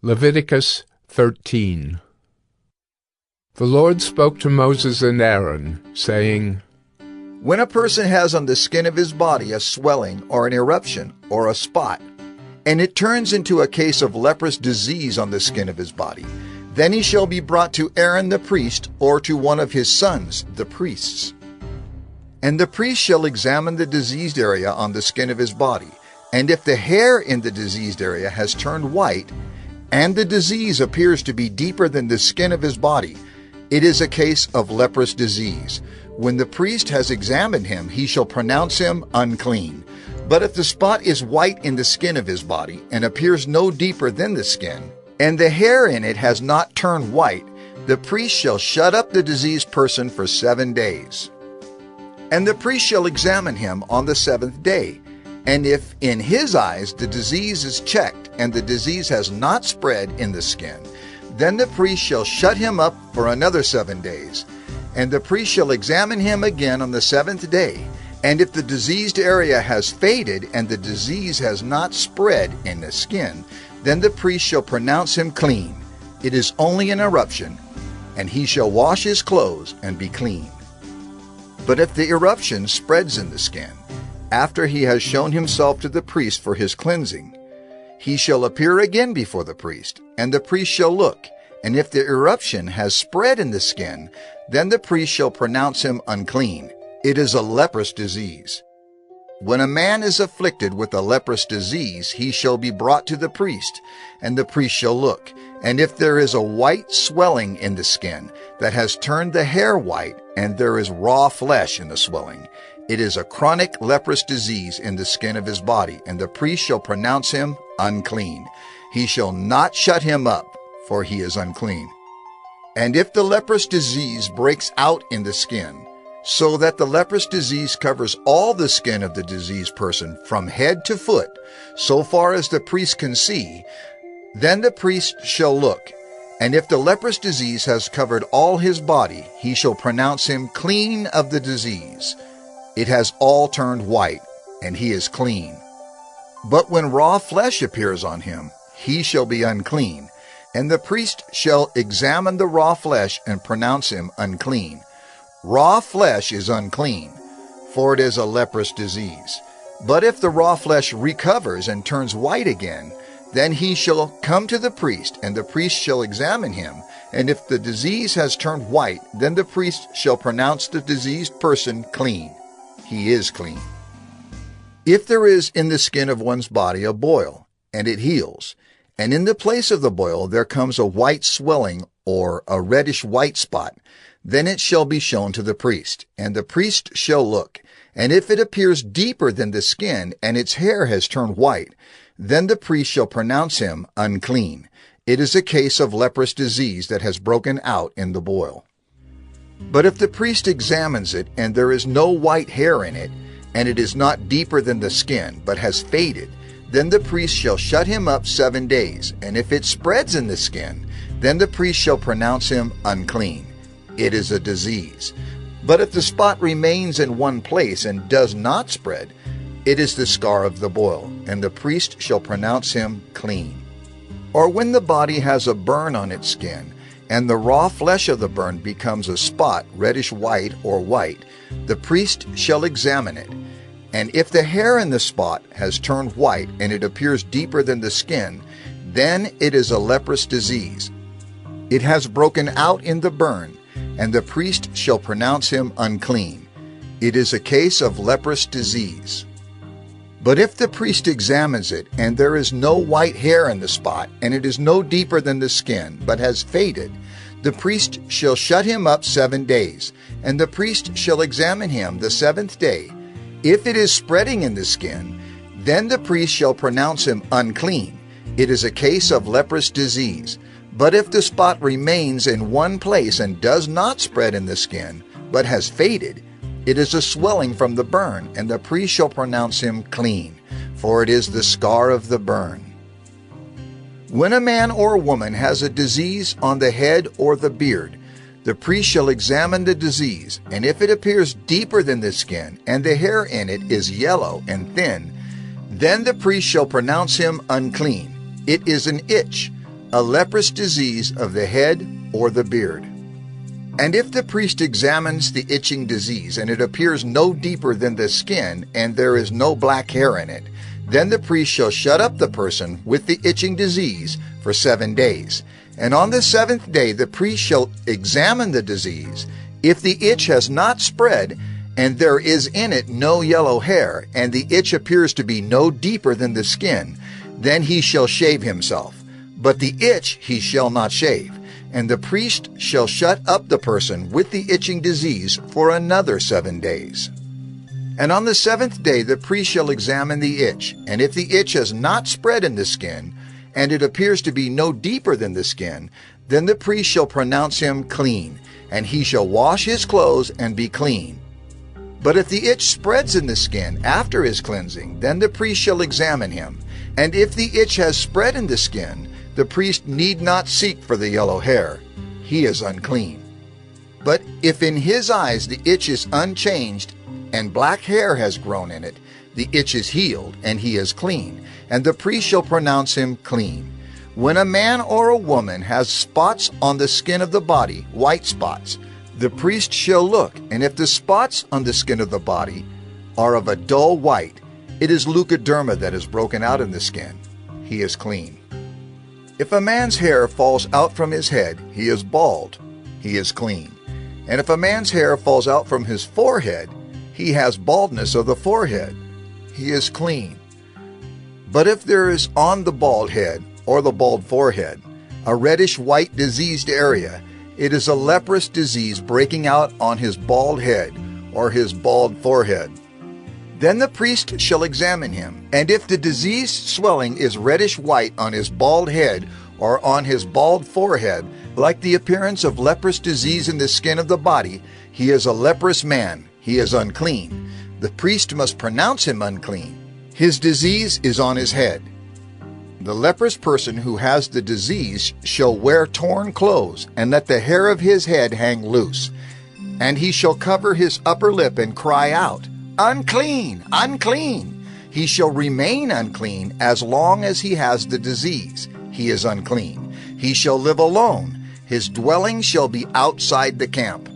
Leviticus 13. The Lord spoke to Moses and Aaron, saying, When a person has on the skin of his body a swelling or an eruption or a spot, and it turns into a case of leprous disease on the skin of his body, then he shall be brought to Aaron the priest or to one of his sons, the priests. And the priest shall examine the diseased area on the skin of his body, and if the hair in the diseased area has turned white, and the disease appears to be deeper than the skin of his body, it is a case of leprous disease. When the priest has examined him, he shall pronounce him unclean. But if the spot is white in the skin of his body, and appears no deeper than the skin, and the hair in it has not turned white, the priest shall shut up the diseased person for 7 days. And the priest shall examine him on the 7th day. And if in his eyes the disease is checked, and the disease has not spread in the skin, then the priest shall shut him up for another 7 days. And the priest shall examine him again on the 7th day. And if the diseased area has faded, and the disease has not spread in the skin, then the priest shall pronounce him clean. It is only an eruption, and he shall wash his clothes and be clean. But if the eruption spreads in the skin, after he has shown himself to the priest for his cleansing, he shall appear again before the priest, and the priest shall look, and if the eruption has spread in the skin, then the priest shall pronounce him unclean. It is a leprous disease. When a man is afflicted with a leprous disease, he shall be brought to the priest, and the priest shall look. And if there is a white swelling in the skin that has turned the hair white, and there is raw flesh in the swelling, it is a chronic leprous disease in the skin of his body, and the priest shall pronounce him unclean. He shall not shut him up, for he is unclean. And if the leprous disease breaks out in the skin, so that the leprous disease covers all the skin of the diseased person from head to foot, so far as the priest can see, then the priest shall look. And if the leprous disease has covered all his body, he shall pronounce him clean of the disease. It has all turned white, and he is clean. But when raw flesh appears on him, he shall be unclean. And the priest shall examine the raw flesh and pronounce him unclean. Raw flesh is unclean, for it is a leprous disease. But if the raw flesh recovers and turns white again, then he shall come to the priest, and the priest shall examine him. And if the disease has turned white, then the priest shall pronounce the diseased person clean. He is clean. If there is in the skin of one's body a boil, and it heals, and in the place of the boil there comes a white swelling or a reddish-white spot, then it shall be shown to the priest, and the priest shall look. And if it appears deeper than the skin, and its hair has turned white, then the priest shall pronounce him unclean. It is a case of leprous disease that has broken out in the boil. But if the priest examines it, and there is no white hair in it, and it is not deeper than the skin, but has faded, then the priest shall shut him up 7 days. And if it spreads in the skin, then the priest shall pronounce him unclean. It is a disease. But if the spot remains in one place and does not spread, it is the scar of the boil, and the priest shall pronounce him clean. Or when the body has a burn on its skin, and the raw flesh of the burn becomes a spot, reddish-white or white, the priest shall examine it. And if the hair in the spot has turned white, and it appears deeper than the skin, then it is a leprous disease. It has broken out in the burn, and the priest shall pronounce him unclean. It is a case of leprous disease. But if the priest examines it, and there is no white hair in the spot, and it is no deeper than the skin, but has faded, the priest shall shut him up 7 days, and the priest shall examine him the 7th day. If it is spreading in the skin, then the priest shall pronounce him unclean. It is a case of leprous disease. But if the spot remains in one place and does not spread in the skin, but has faded, it is a swelling from the burn, and the priest shall pronounce him clean, for it is the scar of the burn. When a man or woman has a disease on the head or the beard, the priest shall examine the disease, and if it appears deeper than the skin, and the hair in it is yellow and thin, then the priest shall pronounce him unclean. It is an itch, a leprous disease of the head or the beard. And if the priest examines the itching disease, and it appears no deeper than the skin, and there is no black hair in it, then the priest shall shut up the person with the itching disease for 7 days. And on the 7th day the priest shall examine the disease. If the itch has not spread, and there is in it no yellow hair, and the itch appears to be no deeper than the skin, then he shall shave himself. But the itch he shall not shave. And the priest shall shut up the person with the itching disease for another 7 days. And on the 7th day the priest shall examine the itch, and if the itch has not spread in the skin, and it appears to be no deeper than the skin, then the priest shall pronounce him clean, and he shall wash his clothes and be clean. But if the itch spreads in the skin after his cleansing, then the priest shall examine him, and if the itch has spread in the skin, the priest need not seek for the yellow hair. He is unclean. But if in his eyes the itch is unchanged, and black hair has grown in it, the itch is healed, and he is clean, and the priest shall pronounce him clean. When a man or a woman has spots on the skin of the body, white spots, the priest shall look, and if the spots on the skin of the body are of a dull white, it is leukoderma that is broken out in the skin. He is clean. If a man's hair falls out from his head, he is bald. He is clean. And if a man's hair falls out from his forehead, he has baldness of the forehead. He is clean. But if there is on the bald head or the bald forehead a reddish-white diseased area, it is a leprous disease breaking out on his bald head or his bald forehead. Then the priest shall examine him, and if the diseased swelling is reddish-white on his bald head or on his bald forehead, like the appearance of leprous disease in the skin of the body, he is a leprous man. He is unclean. The priest must pronounce him unclean. His disease is on his head. The leprous person who has the disease shall wear torn clothes, and let the hair of his head hang loose. And he shall cover his upper lip and cry out, "Unclean! Unclean!" He shall remain unclean as long as he has the disease. He is unclean. He shall live alone. His dwelling shall be outside the camp.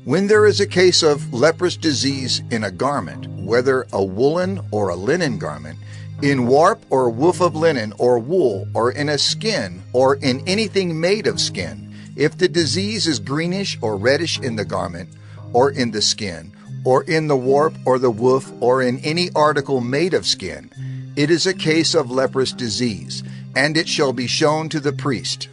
When there is a case of leprous disease in a garment, whether a woolen or a linen garment, in warp or woof of linen or wool, or in a skin, or in anything made of skin, if the disease is greenish or reddish in the garment, or in the skin, or in the warp or the woof, or in any article made of skin, it is a case of leprous disease, and it shall be shown to the priest.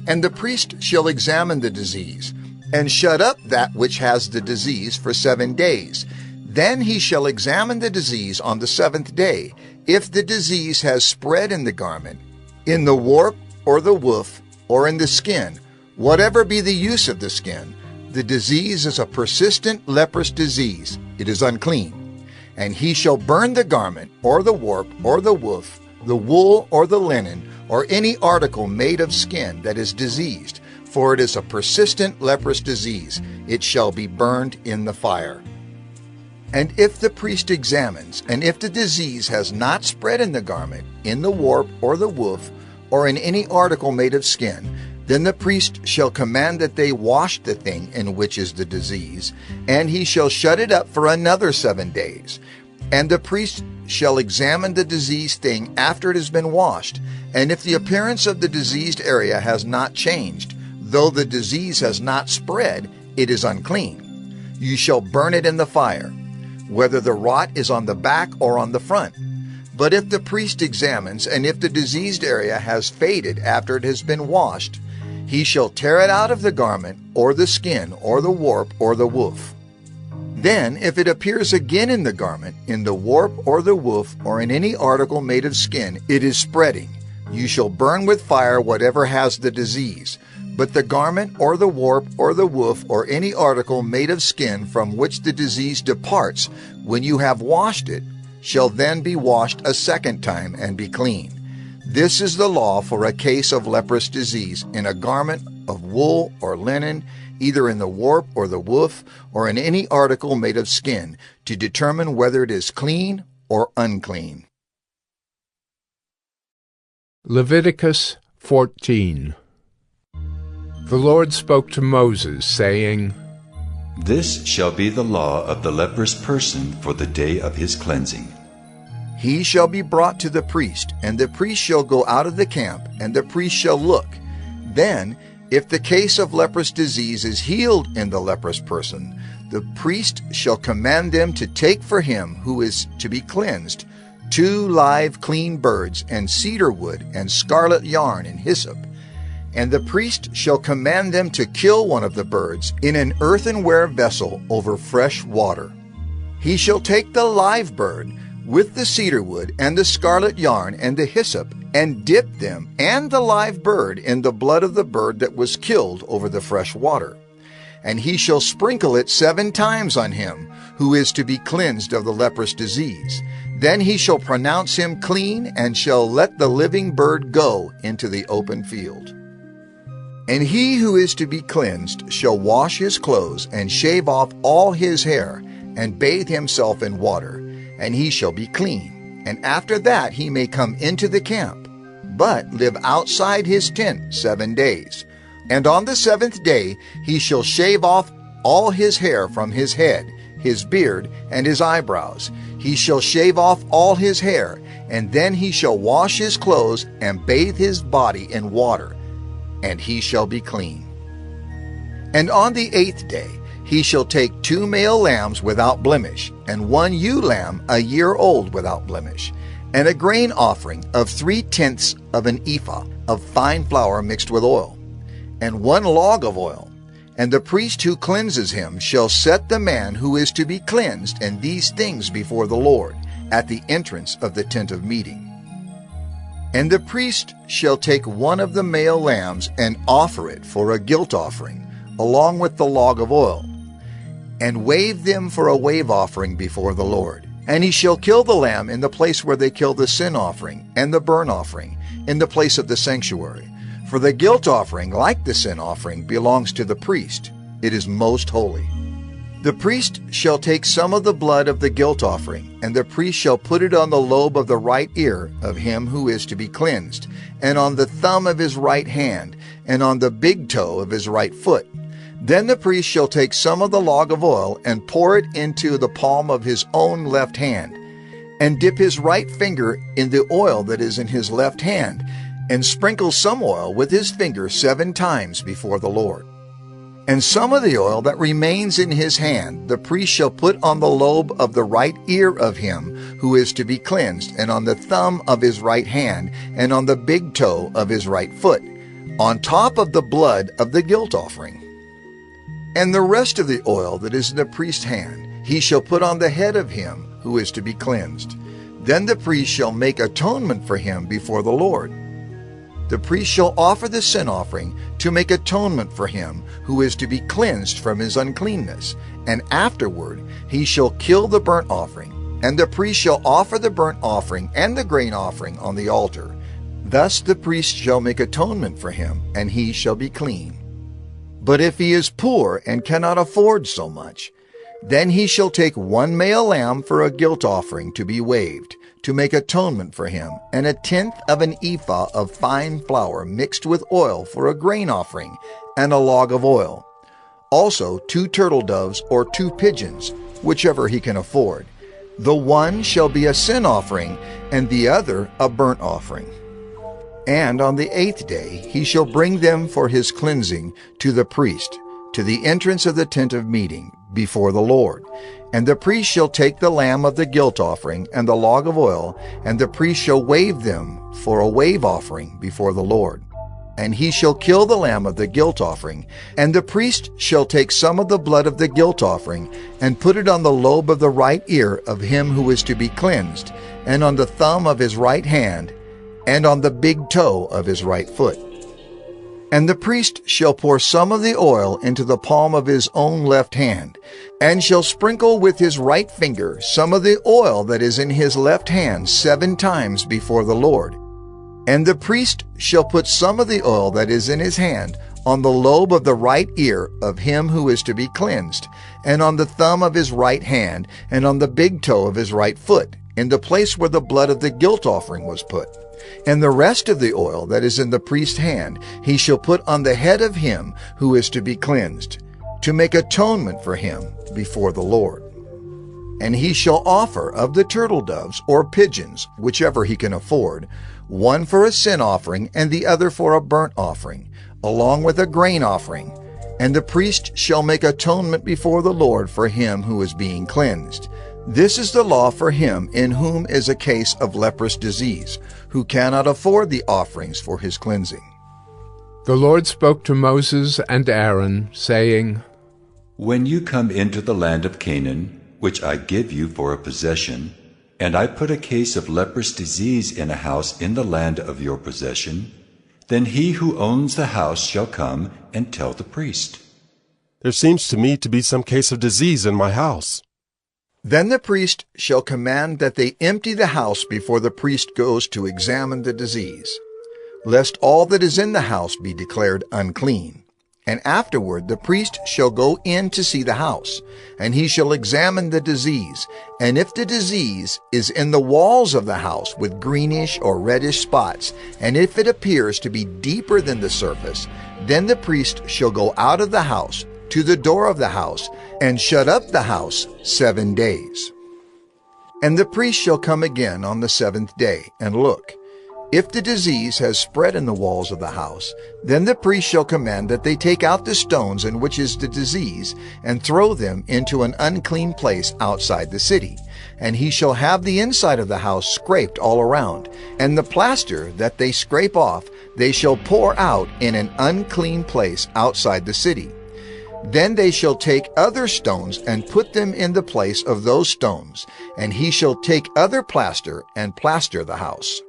And the priest shall examine the disease, and shut up that which has the disease for 7 days. Then he shall examine the disease on the 7th day. If the disease has spread in the garment, in the warp or the woof, or in the skin, whatever be the use of the skin, the disease is a persistent leprous disease. It is unclean. And he shall burn the garment, or the warp, or the woof, the wool, or the linen, or any article made of skin that is diseased, for it is a persistent leprous disease. It shall be burned in the fire. And if the priest examines, and if the disease has not spread in the garment, in the warp, or the woof, or in any article made of skin, then the priest shall command that they wash the thing in which is the disease, and he shall shut it up for another 7 days. And the priest shall examine the diseased thing after it has been washed, and if the appearance of the diseased area has not changed, though the disease has not spread, it is unclean. You shall burn it in the fire, whether the rot is on the back or on the front. But if the priest examines, and if the diseased area has faded after it has been washed, he shall tear it out of the garment, or the skin, or the warp, or the woof. Then, if it appears again in the garment, in the warp, or the woof, or in any article made of skin, it is spreading. You shall burn with fire whatever has the disease. But the garment, or the warp, or the woof, or any article made of skin from which the disease departs, when you have washed it, shall then be washed a second time and be clean. This is the law for a case of leprous disease in a garment of wool or linen, either in the warp or the woof, or in any article made of skin, to determine whether it is clean or unclean. Leviticus 14. The Lord spoke to Moses, saying, This shall be the law of the leprous person for the day of his cleansing. He shall be brought to the priest, and the priest shall go out of the camp, and the priest shall look. Then, if the case of leprous disease is healed in the leprous person, the priest shall command them to take for him who is to be cleansed 2 live clean birds, and cedar wood, and scarlet yarn, and hyssop. And the priest shall command them to kill one of the birds in an earthenware vessel over fresh water. He shall take the live bird with the cedar wood, and the scarlet yarn, and the hyssop, and dip them and the live bird in the blood of the bird that was killed over the fresh water. And he shall sprinkle it 7 times on him who is to be cleansed of the leprous disease. Then he shall pronounce him clean, and shall let the living bird go into the open field. And he who is to be cleansed shall wash his clothes, and shave off all his hair, and bathe himself in water, and he shall be clean. And after that he may come into the camp, but live outside his tent 7 days. And on the 7th day he shall shave off all his hair from his head, his beard, and his eyebrows. He shall shave off all his hair, and then he shall wash his clothes, and bathe his body in water, and he shall be clean. And on the 8th day he shall take 2 male lambs without blemish, and 1 ewe lamb a year old without blemish, and a grain offering of 3/10 of an ephah of fine flour mixed with oil, and 1 log of oil. And the priest who cleanses him shall set the man who is to be cleansed and these things before the Lord at the entrance of the tent of meeting. And the priest shall take 1 of the male lambs and offer it for a guilt offering, along with the log of oil, and wave them for a wave offering before the Lord. And he shall kill the lamb in the place where they kill the sin offering and the burnt offering, in the place of the sanctuary. For the guilt offering, like the sin offering, belongs to the priest. It is most holy. The priest shall take some of the blood of the guilt offering, and the priest shall put it on the lobe of the right ear of him who is to be cleansed, and on the thumb of his right hand, and on the big toe of his right foot. Then the priest shall take some of the log of oil, and pour it into the palm of his own left hand, and dip his right finger in the oil that is in his left hand, and sprinkle some oil with his finger 7 times before the Lord. And some of the oil that remains in his hand the priest shall put on the lobe of the right ear of him who is to be cleansed, and on the thumb of his right hand, and on the big toe of his right foot, on top of the blood of the guilt offering. And the rest of the oil that is in the priest's hand he shall put on the head of him who is to be cleansed. Then the priest shall make atonement for him before the Lord. The priest shall offer the sin offering to make atonement for him who is to be cleansed from his uncleanness, and afterward he shall kill the burnt offering, and the priest shall offer the burnt offering and the grain offering on the altar. Thus the priest shall make atonement for him, and he shall be clean. But if he is poor and cannot afford so much, then he shall take 1 male lamb for a guilt offering to be waved, to make atonement for him, and 1/10 of an ephah of fine flour mixed with oil for a grain offering, and a log of oil. Also 2 turtle doves or 2 pigeons, whichever he can afford. The one shall be a sin offering, and the other a burnt offering. And on the 8th day he shall bring them for his cleansing to the priest, to the entrance of the tent of meeting, before the Lord. And the priest shall take the lamb of the guilt offering and the log of oil, and the priest shall wave them for a wave offering before the Lord. And he shall kill the lamb of the guilt offering, and the priest shall take some of the blood of the guilt offering, and put it on the lobe of the right ear of him who is to be cleansed, and on the thumb of his right hand, and on the big toe of his right foot. And the priest shall pour some of the oil into the palm of his own left hand, and shall sprinkle with his right finger some of the oil that is in his left hand 7 times before the Lord. And the priest shall put some of the oil that is in his hand on the lobe of the right ear of him who is to be cleansed, and on the thumb of his right hand, and on the big toe of his right foot, in the place where the blood of the guilt offering was put. And the rest of the oil that is in the priest's hand he shall put on the head of him who is to be cleansed, to make atonement for him before the Lord. And he shall offer of the turtle doves or pigeons, whichever he can afford, one for a sin offering and the other for a burnt offering, along with a grain offering. And the priest shall make atonement before the Lord for him who is being cleansed. This is the law for him in whom is a case of leprous disease, who cannot afford the offerings for his cleansing. The Lord spoke to Moses and Aaron, saying, When you come into the land of Canaan, which I give you for a possession, and I put a case of leprous disease in a house in the land of your possession, then he who owns the house shall come and tell the priest. There seems to me to be some case of disease in my house. Then the priest shall command that they empty the house before the priest goes to examine the disease, lest all that is in the house be declared unclean. And afterward the priest shall go in to see the house, and he shall examine the disease. And if the disease is in the walls of the house with greenish or reddish spots, and if it appears to be deeper than the surface, then the priest shall go out of the house to the door of the house, and shut up the house 7 days. And the priest shall come again on the 7th day, and look. If the disease has spread in the walls of the house, then the priest shall command that they take out the stones in which is the disease, and throw them into an unclean place outside the city. And he shall have the inside of the house scraped all around, and the plaster that they scrape off they shall pour out in an unclean place outside the city. Then they shall take other stones and put them in the place of those stones, and he shall take other plaster and plaster the house.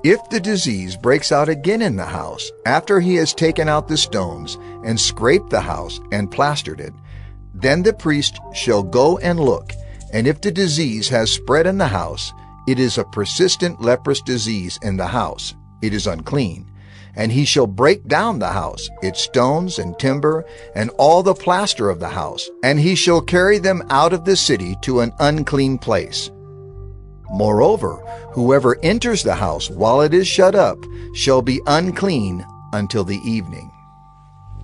If the disease breaks out again in the house, after he has taken out the stones and scraped the house and plastered it, then the priest shall go and look, and if the disease has spread in the house, it is a persistent leprous disease in the house, it is unclean. And he shall break down the house, its stones and timber, and all the plaster of the house, and he shall carry them out of the city to an unclean place. Moreover, whoever enters the house while it is shut up shall be unclean until the evening.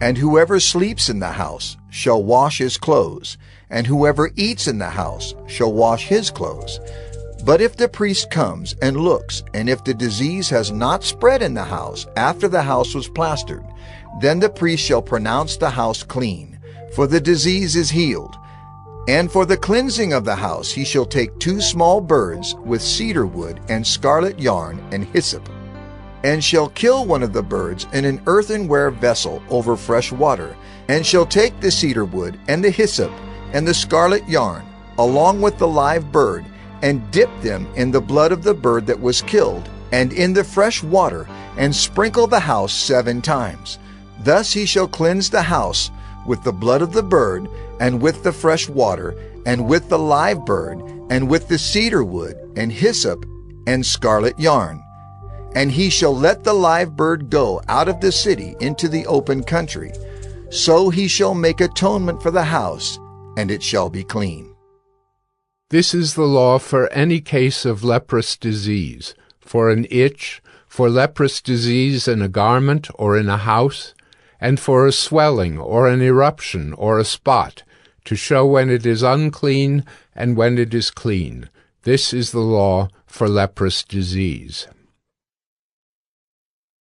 And whoever sleeps in the house shall wash his clothes, and whoever eats in the house shall wash his clothes. But if the priest comes and looks, and if the disease has not spread in the house after the house was plastered, then the priest shall pronounce the house clean, for the disease is healed. And for the cleansing of the house he shall take 2 small birds with cedar wood and scarlet yarn and hyssop, and shall kill one of the birds in an earthenware vessel over fresh water, and shall take the cedar wood and the hyssop and the scarlet yarn, along with the live bird, and dip them in the blood of the bird that was killed, and in the fresh water, and sprinkle the house 7 times. Thus he shall cleanse the house with the blood of the bird, and with the fresh water, and with the live bird, and with the cedar wood, and hyssop, and scarlet yarn. And he shall let the live bird go out of the city into the open country. So he shall make atonement for the house, and it shall be clean. This is the law for any case of leprous disease, for an itch, for leprous disease in a garment or in a house, and for a swelling or an eruption or a spot, to show when it is unclean and when it is clean. This is the law for leprous disease.